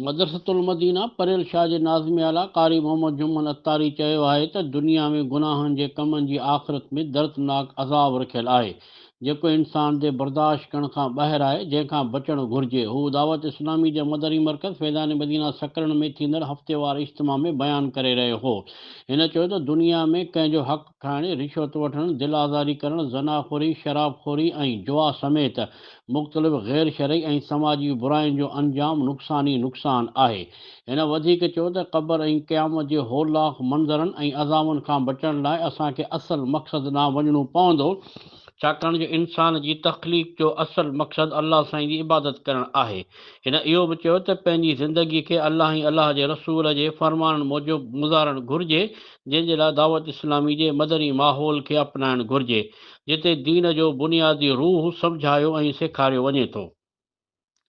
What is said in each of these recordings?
मदरसतुल मदीना परेल शाह जे नाज़िम आला क़ारी मोहम्मद जुम्मन अत्तारी चयो आहे त दुनिया में गुनाहनि जे कमनि जी आख़िरत में दर्दनाक अज़ाब रखियलु आहे जेको इंसान जे बर्दाश्त करण खां ॿाहिरि आहे, जंहिंखां बचणु घुरिजे। हू दावत इस्लामी जे मदरी मर्कज़ फैज़ान मदीना सकरन में थींदड़ हफ़्तेवार इज्तिमा में बयानु करे रहियो हो। हिन चयो त दुनिया में कंहिंजो हक़ खाइण, रिश्वत वठणु, दिल आज़ारी करणु, ज़नाख़ोरी, शराबखोरी ऐं जुआ समेत मुख़्तलिफ़ ग़ैर शरई ऐं समाजी बुराइयुनि जो अंजाम नुक़सान ई नुक़सान आहे। हिन वधीक चयो त क़बर ऐं क़यामत जे होलाक मंज़रनि ऐं अज़ाबनि खां बचण लाइ असांखे असल मक़सदु ॾांहुं वञिणो पवंदो, छाकाणि जो इंसान जी तख़लीक़ जो असल मक़सदु अलाह साईं जी इबादत करणु आहे। हिन इहो बि चयो त पंहिंजी ज़िंदगीअ खे अलाह ऐं अलाह जे रसूल जे फ़रमाननि मूजिबि गुज़ारणु घुरिजे, जंहिंजे लाइ दावत इस्लामी जे मदनी माहौल खे अपनाइणु घुरिजे, जिते दीन जो बुनियादी रूह समुझायो ऐं सेखारियो वञे थो।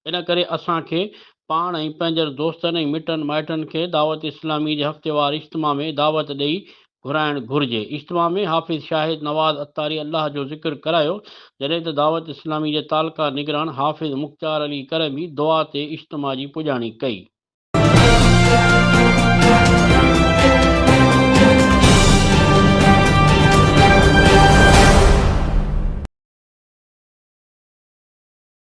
इन करे असांखे पाण ऐं पंहिंजे दोस्तनि ऐं मिटनि माइटनि खे दावत इस्लामी जे हफ़्तेवार इज्तिमा में दावत ॾेई घुराइणु घुरिजे। इज्तिमा में हाफ़िज़ शाहिद नवाज़ अत्तारी अलाह जो ज़िक्र करायो, जॾहिं त दावत इस्लामी जे तालका निगरान हाफ़िज़ मुख़्तार अली करमी दुआ ते इज्तिमा जी पुॼाणी कई।